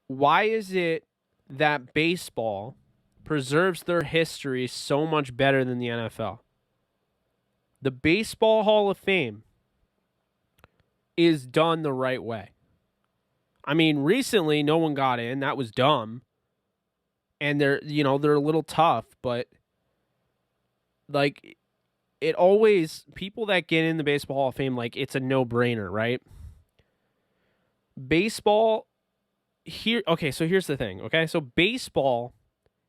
why is it that baseball preserves their history so much better than the NFL? The Baseball Hall of Fame is done the right way. I mean, recently no one got in. That was dumb. And they're a little tough, but like it always, people that get in the Baseball Hall of Fame, like it's a no-brainer, right? Baseball here, okay, so here's the thing, okay? So baseball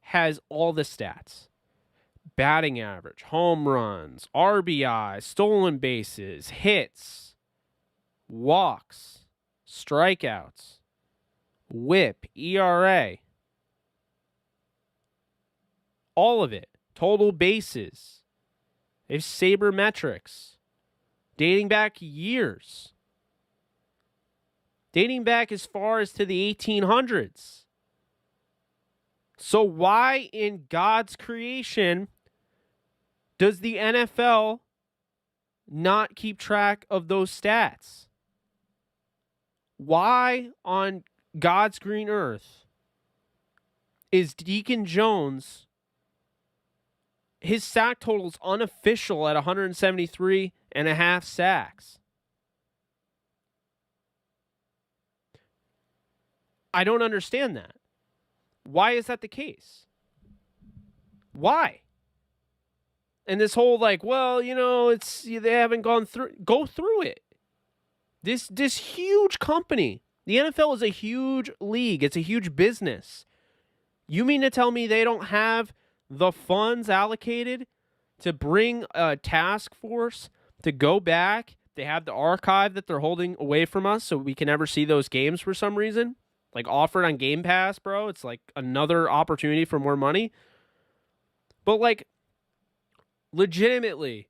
has all the stats. Batting average, home runs, RBI, stolen bases, hits, walks, strikeouts, whip, ERA. All of it. Total bases. They have sabermetrics. Dating back years. Dating back as far as to the 1800s. So why in God's creation does the NFL not keep track of those stats? Why on God's green earth is Deacon Jones, his sack total's unofficial at 173.5 sacks? I don't understand that. Why is that the case? Why? And this whole it's they haven't gone through. Go through it. This huge company. The NFL is a huge league. It's a huge business. You mean to tell me they don't have the funds allocated to bring a task force to go back? They have the archive that they're holding away from us so we can never see those games for some reason. Like offered on Game Pass, bro. It's like another opportunity for more money. But like legitimately,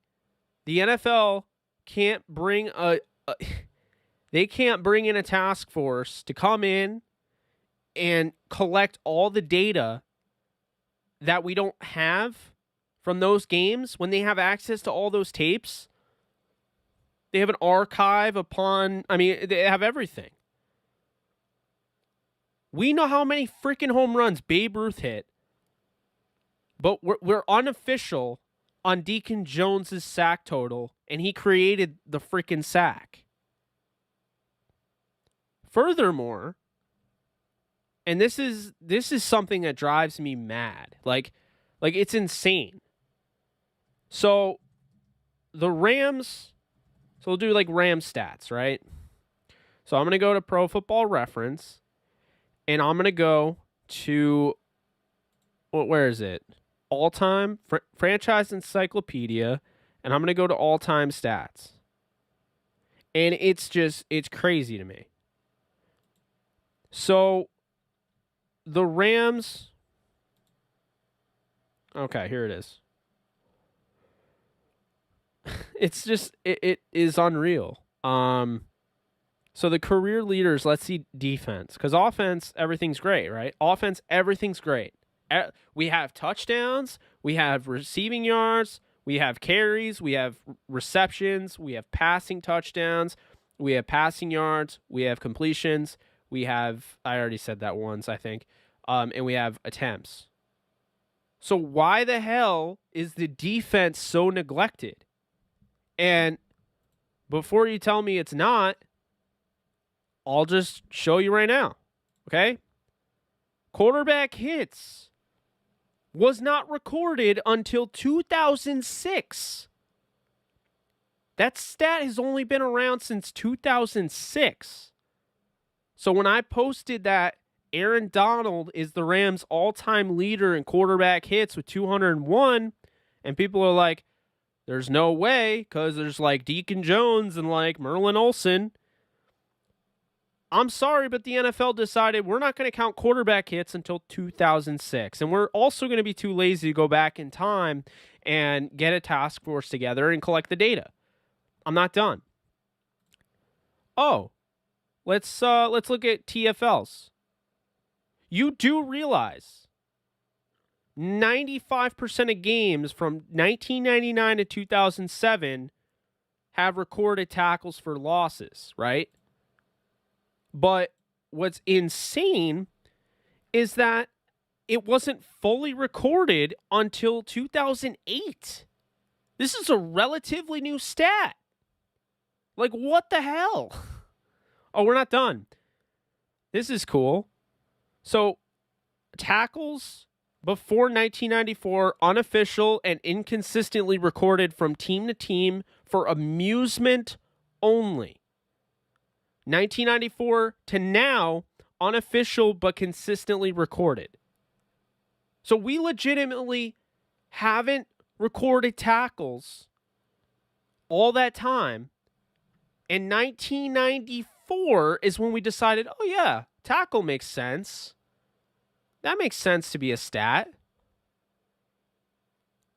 the NFL can't bring they can't bring in a task force to come in and collect all the data that we don't have from those games when they have access to all those tapes. They have an archive they have everything. We know how many freaking home runs Babe Ruth hit, but we're unofficial on Deacon Jones's sack total, and he created the freaking sack. Furthermore, and this is something that drives me mad. Like it's insane. So the Rams, so we'll do like Ram stats, right? So I'm going to go to Pro Football Reference, and I'm going to go to, where is it? All-time franchise encyclopedia, and I'm going to go to all-time stats. And it's crazy to me. So the Rams, okay, here it is. It's just, it is unreal. So the career leaders, let's see defense. Because offense, everything's great, right? Offense, everything's great. We have touchdowns, we have receiving yards, we have carries, we have receptions, we have passing touchdowns, we have passing yards, we have completions, we have, I already said that once, I think, and we have attempts. So why the hell is the defense so neglected? And before you tell me it's not, I'll just show you right now, okay? Quarterback hits was not recorded until 2006. That stat has only been around since 2006. So when I posted that Aaron Donald is the Rams' all-time leader in quarterback hits with 201, and people are like, there's no way, because there's like Deacon Jones and like Merlin Olsen. I'm sorry, but the NFL decided we're not going to count quarterback hits until 2006. And we're also going to be too lazy to go back in time and get a task force together and collect the data. I'm not done. Oh, let's look at TFLs. You do realize 95% of games from 1999 to 2007 have recorded tackles for losses, right? But what's insane is that it wasn't fully recorded until 2008. This is a relatively new stat. Like, what the hell? Oh, we're not done. This is cool. So, tackles before 1994, unofficial and inconsistently recorded from team to team for amusement only. 1994 to now, unofficial but consistently recorded. So we legitimately haven't recorded tackles all that time. And 1994 is when we decided, oh yeah, tackle makes sense. That makes sense to be a stat.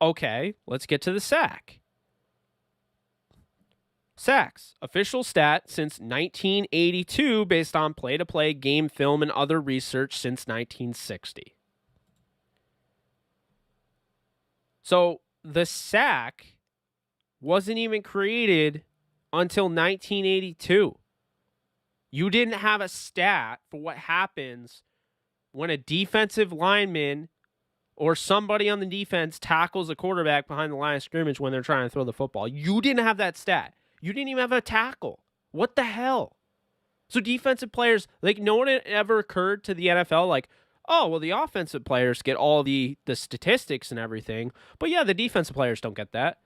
Okay, let's get to the sack. Sacks, official stat since 1982 based on play-to-play, game film, and other research since 1960. So the sack wasn't even created until 1982. You didn't have a stat for what happens when a defensive lineman or somebody on the defense tackles a quarterback behind the line of scrimmage when they're trying to throw the football. You didn't have that stat. You didn't even have a tackle. What the hell? So defensive players, like, no one had ever occurred to the NFL, like, oh, well, the offensive players get all the statistics and everything, but yeah, the defensive players don't get that.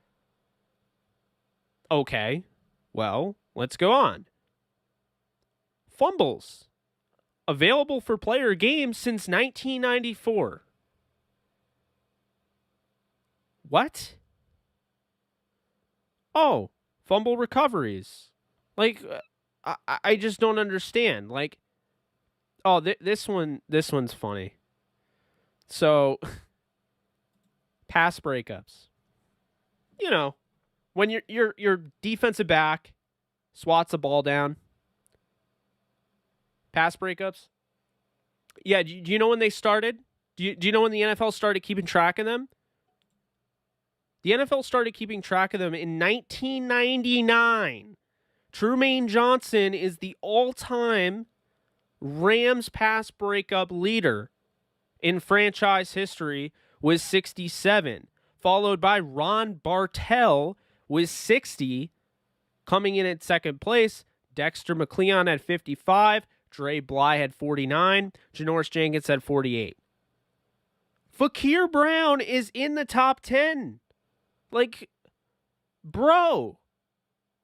Okay, well, let's go on. Fumbles. Available for player games since 1994. What? Oh, fumble recoveries. Like, I just don't understand. Like, oh, this one's funny. So, pass breakups. You know, when your defensive back swats a ball down. Pass breakups. Yeah, do you know when they started? Do you know when the NFL started keeping track of them? The NFL started keeping track of them in 1999. Trumaine Johnson is the all-time Rams pass breakup leader in franchise history with 67, followed by Ron Bartell with 60, coming in at second place. Dexter McCleon had 55, Dre Bly had 49, Janoris Jenkins had 48. Fakir Brown is in the top 10. Like, bro,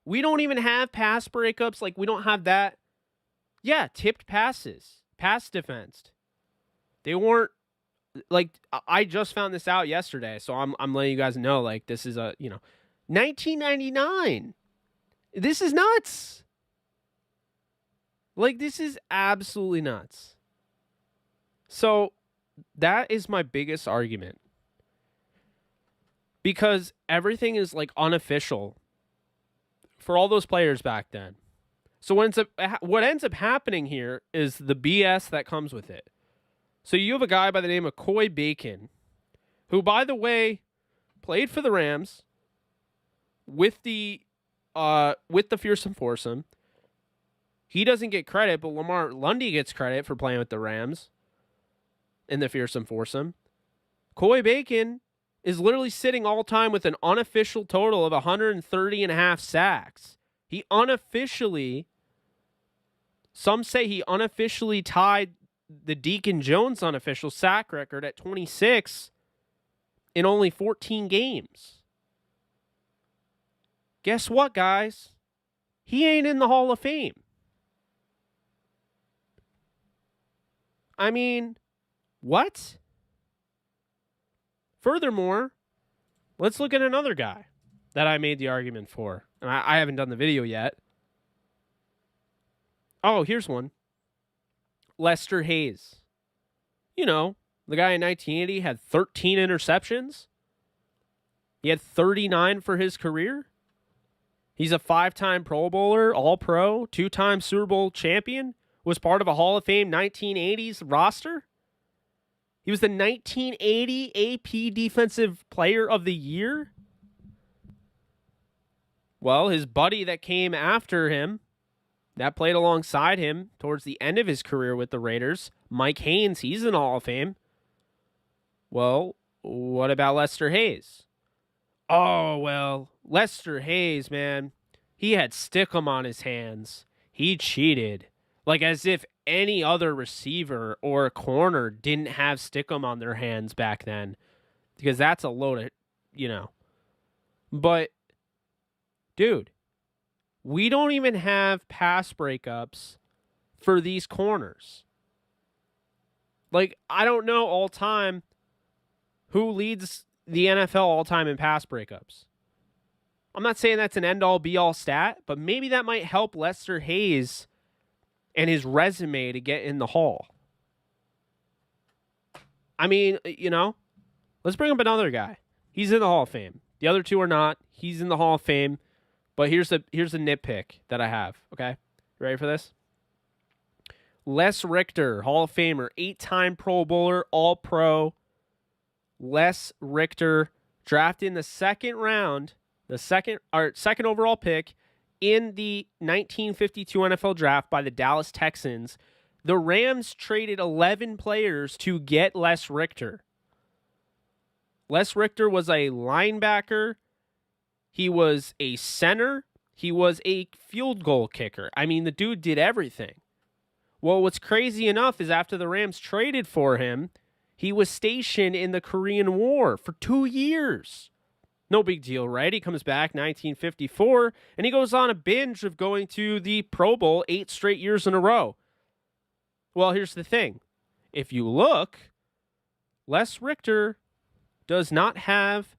we don't even have pass breakups. Like, we don't have that. Yeah, tipped passes, pass defensed. They weren't, like, I just found this out yesterday, so I'm letting you guys know, like, this is 1999. This is nuts. Like, this is absolutely nuts. So, that is my biggest argument. Because everything is, like, unofficial for all those players back then. So what ends up happening here is the BS that comes with it. So you have a guy by the name of Coy Bacon, who, by the way, played for the Rams with the Fearsome Foursome. He doesn't get credit, but Lamar Lundy gets credit for playing with the Rams in the Fearsome Foursome. Coy Bacon is literally sitting all time with an unofficial total of 130.5 sacks. He unofficially, some say he unofficially tied the Deacon Jones unofficial sack record at 26 in only 14 games. Guess what, guys? He ain't in the Hall of Fame. I mean, what? Furthermore, let's look at another guy that I made the argument for. And I haven't done the video yet. Oh, here's one. Lester Hayes. You know, the guy in 1980 had 13 interceptions. He had 39 for his career. He's a 5-time Pro Bowler, All-Pro, 2-time Super Bowl champion, was part of a Hall of Fame 1980s roster. He was the 1980 AP Defensive Player of the Year. Well, his buddy that came after him that played alongside him towards the end of his career with the Raiders. Mike Haynes, he's in the Hall of Fame. Well, what about Lester Hayes? Oh, well, Lester Hayes, man, he had stickum on his hands. He cheated. Like as if any other receiver or corner didn't have stickum on their hands back then. Because that's a load of, you know. But, dude, we don't even have pass breakups for these corners. Like, I don't know all time who leads the NFL all time in pass breakups. I'm not saying that's an end-all, be-all stat, but maybe that might help Lester Hayes and his resume to get in the Hall. I mean, you know, let's bring up another guy. He's in the Hall of Fame. The other two are not. He's in the Hall of Fame. But here's a nitpick that I have, okay? You ready for this? Les Richter, Hall of Famer, 8-time Pro Bowler, All-Pro. Les Richter, drafted in the second round, the second overall pick in the 1952 NFL Draft by the Dallas Texans. The Rams traded 11 players to get Les Richter. Les Richter was a linebacker. He was a center. He was a field goal kicker. I mean, the dude did everything. Well, what's crazy enough is after the Rams traded for him, he was stationed in the Korean War for 2 years. No big deal, right? He comes back 1954, and he goes on a binge of going to the Pro Bowl 8 straight years in a row. Well, here's the thing. If you look, Les Richter does not have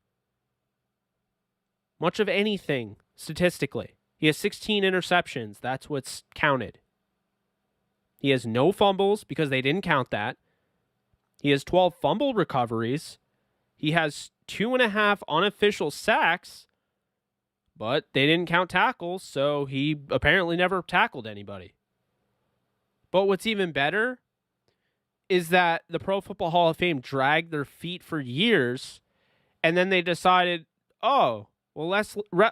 much of anything statistically. He has 16 interceptions. That's what's counted. He has no fumbles because they didn't count that. He has 12 fumble recoveries. He has 2.5 unofficial sacks, but they didn't count tackles, so he apparently never tackled anybody. But what's even better is that the Pro Football Hall of Fame dragged their feet for years, and then they decided, oh, well,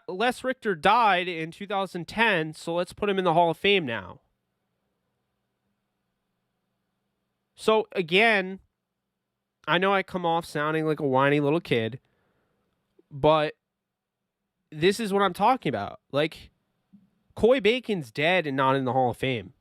Les Richter died in 2010, so let's put him in the Hall of Fame now. So, again, I know I come off sounding like a whiny little kid, but this is what I'm talking about. Like, Coy Bacon's dead and not in the Hall of Fame.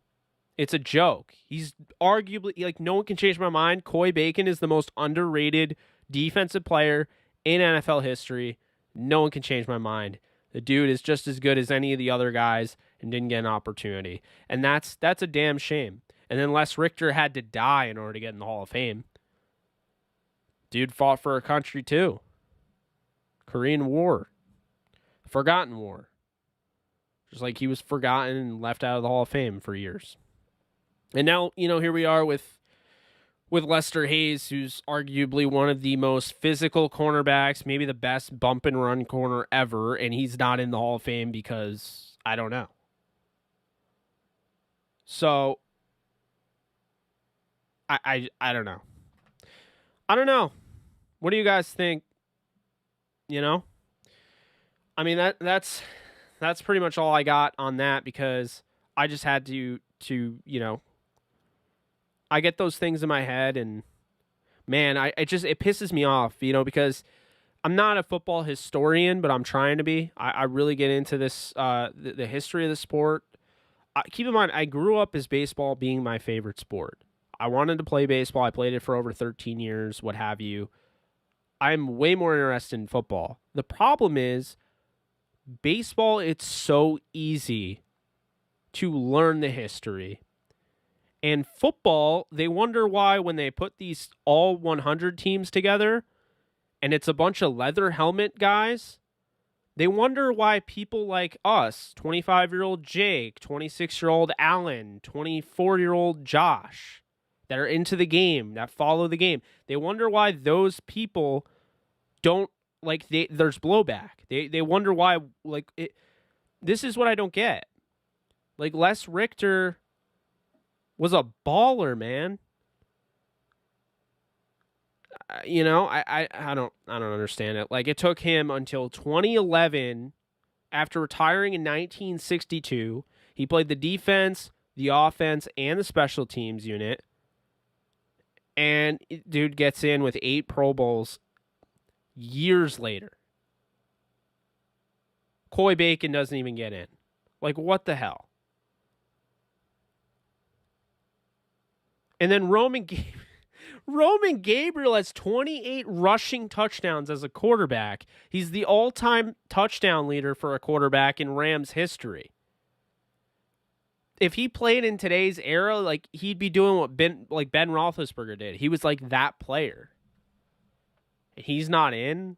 It's a joke. He's arguably, like, no one can change my mind. Coy Bacon is the most underrated defensive player in NFL history. No one can change my mind. The dude is just as good as any of the other guys and didn't get an opportunity. And that's a damn shame. And then Les Richter had to die in order to get in the Hall of Fame. Dude fought for a country too. Korean War. Forgotten war. Just like he was forgotten and left out of the Hall of Fame for years. And now, you know, here we are with Lester Hayes, who's arguably one of the most physical cornerbacks, maybe the best bump and run corner ever, and he's not in the Hall of Fame because I don't know. So I don't know. I don't know. What do you guys think? You know? I mean, that's pretty much all I got on that because I just had to you know, I get those things in my head and man, it pisses me off, you know, because I'm not a football historian, but I'm trying to be. I really get into this, the history of the sport. Keep in mind, I grew up as baseball being my favorite sport. I wanted to play baseball. I played it for over 13 years, what have you. I'm way more interested in football. The problem is, baseball, it's so easy to learn the history. And football, they wonder why when they put these all 100 teams together, and it's a bunch of leather helmet guys, they wonder why people like us, 25-year-old Jake, 26-year-old Alan, 24-year-old Josh, that are into the game, that follow the game, they wonder why those people don't, like, there's blowback. They wonder why, like, this is what I don't get. Like, Les Richter was a baller, man. You know, I don't understand it. Like, it took him until 2011, after retiring in 1962. He played the defense, the offense, and the special teams unit. And dude gets in with 8 Pro Bowls years later. Coy Bacon doesn't even get in. Like, what the hell? And then Roman Gabriel has 28 rushing touchdowns as a quarterback. He's the all-time touchdown leader for a quarterback in Rams history. If he played in today's era, like, he'd be doing what Ben Roethlisberger did. He was like that player. He's not in.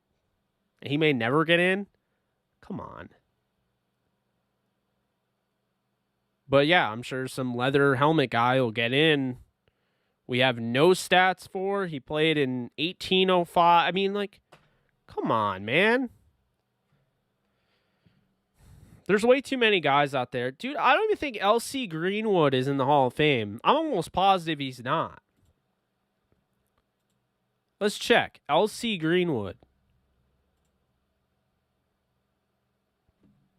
He may never get in. Come on. But yeah, I'm sure some leather helmet guy will get in. We have no stats for. He played in 1805. I mean, like, come on, man. There's way too many guys out there. Dude, I don't even think LC Greenwood is in the Hall of Fame. I'm almost positive he's not. Let's check. LC Greenwood.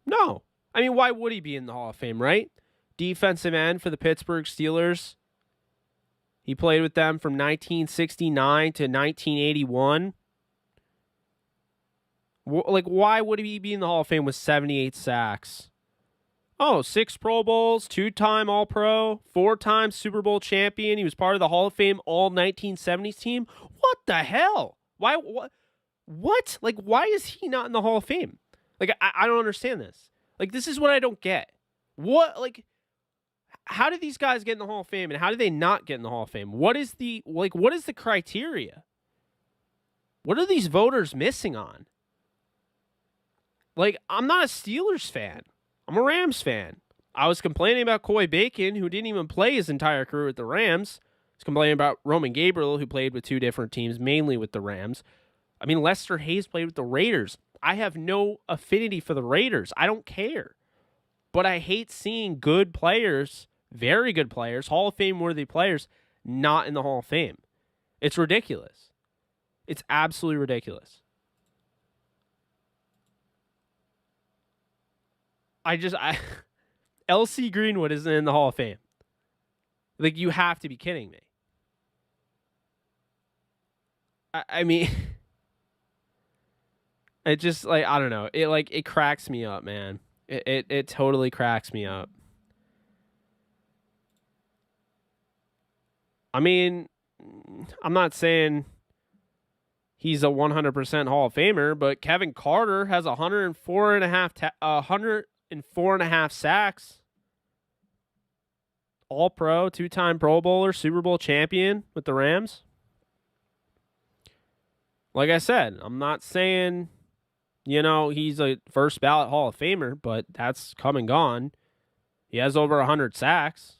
No. I mean, why would he be in the Hall of Fame, right? Defensive end for the Pittsburgh Steelers. He played with them from 1969 to 1981. Like, why would he be in the Hall of Fame with 78 sacks? Oh, 6 Pro Bowls, 2-time All-Pro, 4-time Super Bowl champion. He was part of the Hall of Fame All-1970s team. What the hell? Why? What? Like, why is he not in the Hall of Fame? Like, I don't understand this. Like, this is what I don't get. What, like, how did these guys get in the Hall of Fame, and how did they not get in the Hall of Fame? What is the criteria? What are these voters missing on? Like, I'm not a Steelers fan. I'm a Rams fan. I was complaining about Coy Bacon, who didn't even play his entire career with the Rams. I was complaining about Roman Gabriel, who played with 2 different teams, mainly with the Rams. I mean, Lester Hayes played with the Raiders. I have no affinity for the Raiders. I don't care. But I hate seeing good players, very good players, Hall of Fame-worthy players, not in the Hall of Fame. It's ridiculous. It's absolutely ridiculous. LC Greenwood isn't in the Hall of Fame. Like, you have to be kidding me. I mean, it just, like, I don't know. It cracks me up, man. It totally cracks me up. I mean, I'm not saying he's a 100% Hall of Famer, but Kevin Carter has 104.5 sacks. All-Pro, 2-time Pro Bowler, Super Bowl champion with the Rams. Like I said, I'm not saying, he's a first ballot Hall of Famer, but that's come and gone. He has over 100 sacks.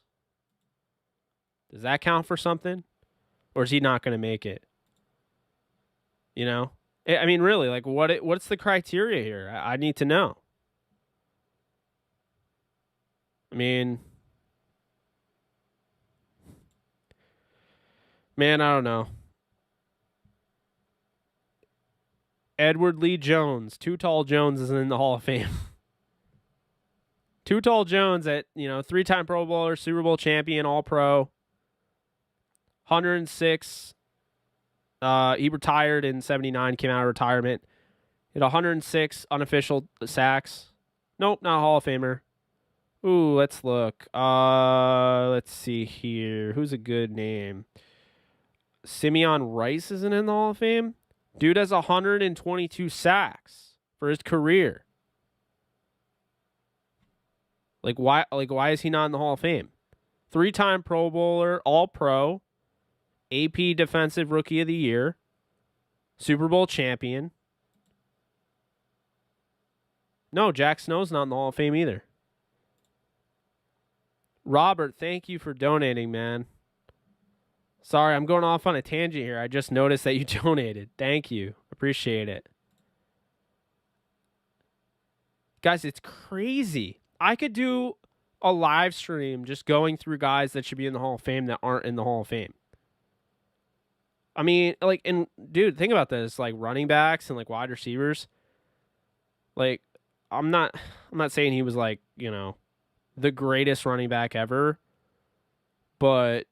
Does that count for something? Or is he not going to make it? I mean, really, like, what's the criteria here? I need to know. I mean, man, I don't know. Edward Lee Jones. Too Tall Jones is in the Hall of Fame. Too Tall Jones at, 3-time Pro Bowler, Super Bowl champion, All-Pro. 106. He retired in 79, came out of retirement. He had 106 unofficial sacks. Nope, not a Hall of Famer. Ooh, let's look. Let's see here. Who's a good name? Simeon Rice isn't in the Hall of Fame. Dude has 122 sacks for his career. Why is he not in the Hall of Fame? 3-time Pro Bowler, All-Pro, AP Defensive Rookie of the Year, Super Bowl champion. No, Jack Snow's not in the Hall of Fame either. Robert, thank you for donating, man. Sorry, I'm going off on a tangent here. I just noticed that you donated. Thank you. Appreciate it. Guys, it's crazy. I could do a live stream just going through guys that should be in the Hall of Fame that aren't in the Hall of Fame. I mean, dude, think about this. Like, running backs and, wide receivers. I'm not saying he was, the greatest running back ever, but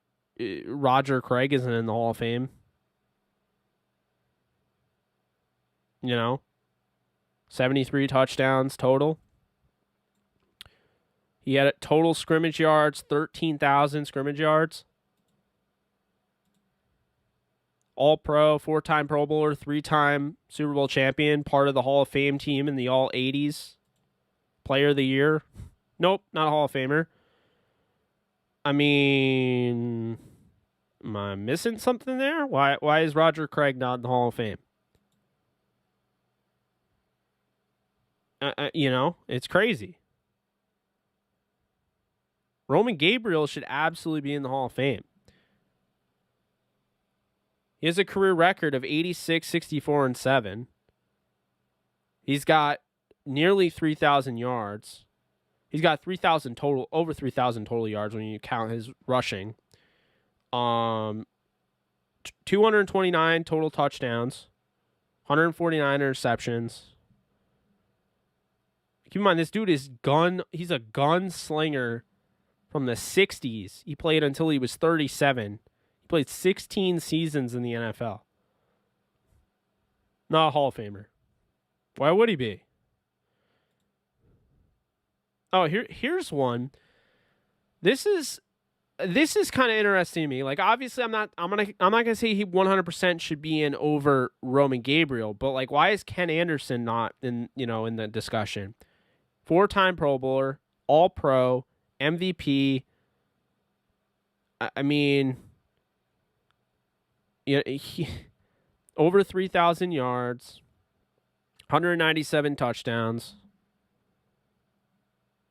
Roger Craig isn't in the Hall of Fame. 73 touchdowns total. He had total scrimmage yards, 13,000 scrimmage yards. All-Pro, 4-time Pro Bowler, 3-time Super Bowl champion, part of the Hall of Fame team in the All-80s. Player of the Year. Nope, not a Hall of Famer. I mean, am I missing something there? Why is Roger Craig not in the Hall of Fame? It's crazy. Roman Gabriel should absolutely be in the Hall of Fame. He has a career record of 86, 64, and 7. He's got nearly 3,000 yards. He's got 3,000 total, over 3,000 total yards when you count his rushing. 229 total touchdowns, 149 interceptions. Keep in mind, this dude is he's a gunslinger from the 60s. He played until he was 37. He played 16 seasons in the NFL. Not a Hall of Famer. Why would he be? Oh, here's one. This is kind of interesting to me. Like, obviously, I'm not gonna say he 100% should be in over Roman Gabriel, but like, why is Ken Anderson not in the discussion? 4-time Pro Bowler, All-Pro, MVP. I mean, he over 3,000 yards, 197 touchdowns.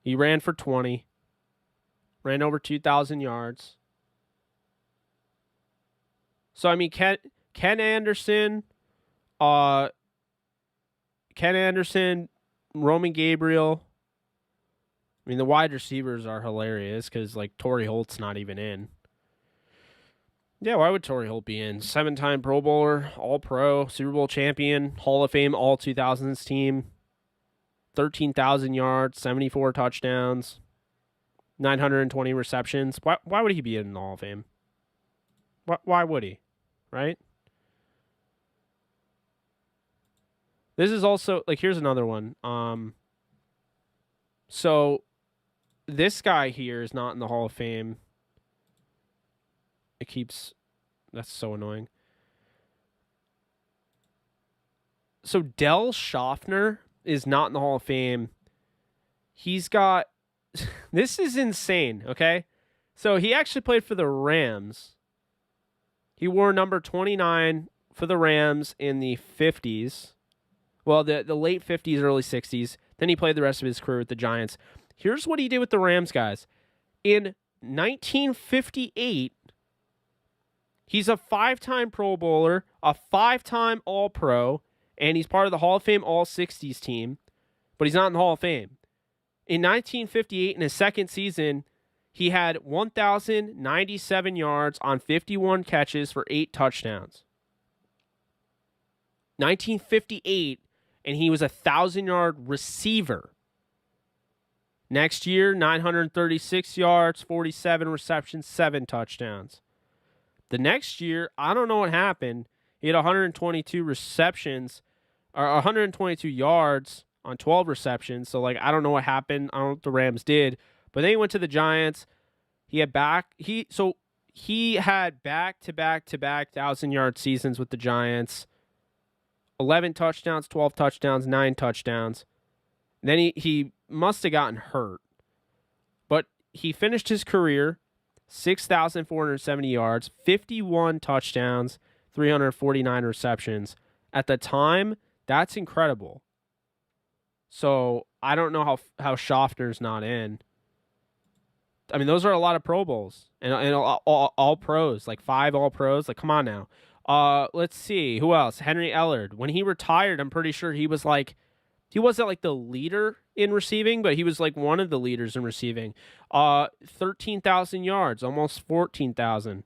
He ran for 20. Ran over 2,000 yards. So, I mean, Ken Anderson, Roman Gabriel. I mean, the wide receivers are hilarious because, like, Torrey Holt's not even in. Yeah, why would Torrey Holt be in? 7-time Pro Bowler, All-Pro, Super Bowl champion, Hall of Fame All-2000s team, 13,000 yards, 74 touchdowns, 920 receptions. Why would he be in the Hall of Fame? Why would he? Right? This is also, like, here's another one. So this guy here is not in the Hall of Fame. That's so annoying. So Del Schaffner is not in the Hall of Fame. He's got, this is insane, okay? So he actually played for the Rams. He wore number 29 for the Rams in the 50s. Well, the late 50s, early 60s. Then he played the rest of his career with the Giants. Here's what he did with the Rams, guys. In 1958, he's a 5-time Pro Bowler, a 5-time All-Pro, and he's part of the Hall of Fame All-60s team, but he's not in the Hall of Fame. In 1958, in his second season, he had 1,097 yards on 51 catches for 8 touchdowns. 1958, and he was a 1,000-yard receiver. Next year, 936 yards, 47 receptions, 7 touchdowns. The next year, I don't know what happened. He had 122 receptions, or 122 yards on 12 receptions. So, like, I don't know what happened. I don't know what the Rams did. But then he went to the Giants. He had back-to-back 1,000-yard seasons with the Giants. 11 touchdowns, 12 touchdowns, 9 touchdowns. Then he must have gotten hurt. But he finished his career 6,470 yards, 51 touchdowns, 349 receptions. At the time, that's incredible. So I don't know how Schaffner's not in. I mean, those are a lot of Pro Bowls and all pros, like 5 all pros. Like, come on now. Let's see who else. Henry Ellard. When he retired, I'm pretty sure he wasn't like the leader in receiving, but he was like one of the leaders in receiving. 13,000 yards, almost 14,000,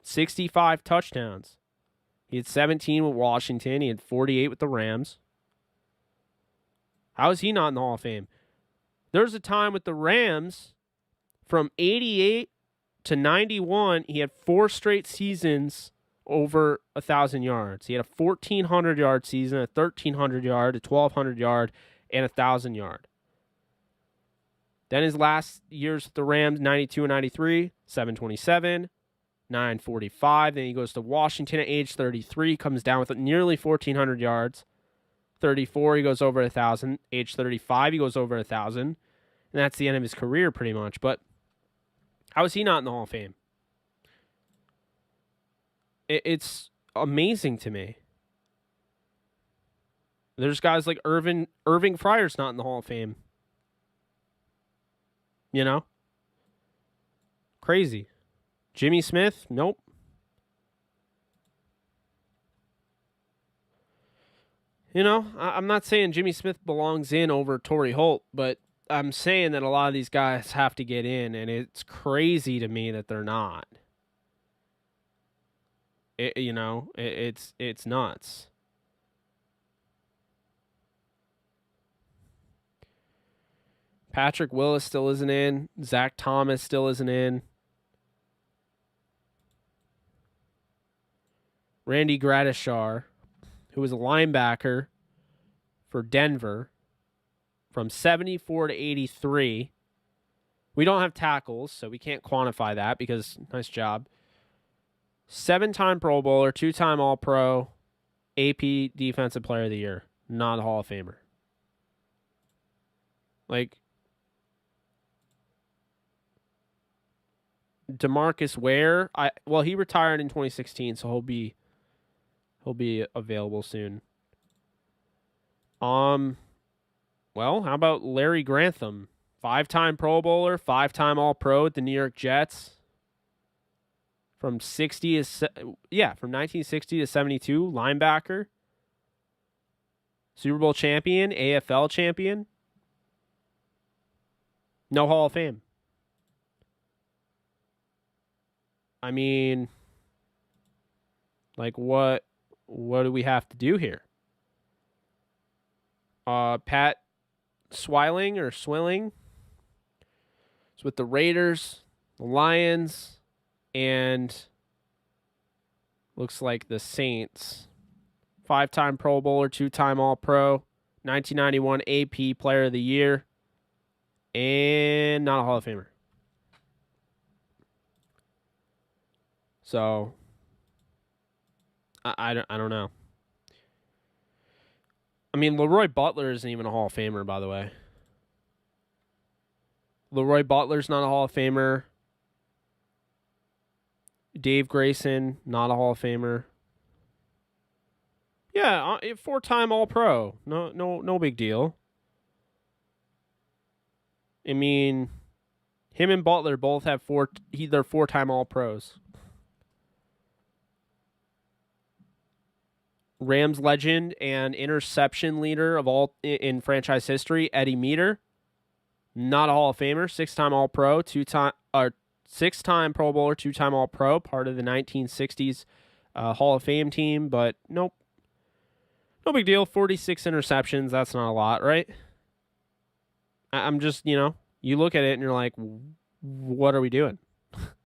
65 touchdowns. He had 17 with Washington. He had 48 with the Rams. How is he not in the Hall of Fame? There was a time with the Rams From 88 to 91, he had 4 straight seasons over 1,000 yards. He had a 1,400-yard season, a 1,300-yard, a 1,200-yard, and a 1,000-yard. Then his last years with the Rams, 92 and 93, 727, 945. Then he goes to Washington at age 33, comes down with nearly 1,400 yards. 34, he goes over 1,000. Age 35, he goes over 1,000. And that's the end of his career pretty much. But how is he not in the Hall of Fame? It's amazing to me. There's guys like Irving Fryer's not in the Hall of Fame. You know? Crazy. Jimmy Smith? Nope. You know, I'm not saying Jimmy Smith belongs in over Torrey Holt, but I'm saying that a lot of these guys have to get in, and it's crazy to me that they're not. It's nuts. Patrick Willis still isn't in. Zach Thomas still isn't in. Randy Gradishar, who was a linebacker for Denver from 74 to 83. We don't have tackles, so we can't quantify that because nice job. 7-time Pro Bowler, 2-time All-Pro, AP Defensive Player of the Year. Not a Hall of Famer. Like, DeMarcus Ware, he retired in 2016, so he'll be available soon. Well, how about Larry Grantham? 5-time Pro Bowler, 5-time All-Pro at the New York Jets. From 1960 to 72, linebacker. Super Bowl champion, AFL champion. No Hall of Fame. I mean, like, what do we have to do here? Pat Swilling is with the Raiders, the Lions, and looks like the Saints. 5-time Pro Bowler, 2-time All-Pro, 1991 AP Player of the Year, and not a Hall of Famer. So, I don't know. I mean, Leroy Butler isn't even a Hall of Famer, by the way. Leroy Butler's not a Hall of Famer. Dave Grayson, not a Hall of Famer. Yeah, 4-time All-Pro. No big deal. I mean, him and Butler both have they're 4-time All-Pros. Rams legend and interception leader of all in franchise history, Eddie Meter, not a Hall of Famer. 6-time All-Pro, 6-time Pro Bowler, 2-time All-Pro, part of the 1960s Hall of Fame team, but nope. No big deal. 46 interceptions, that's not a lot, right? I'm just, you look at it and you're like, what are we doing?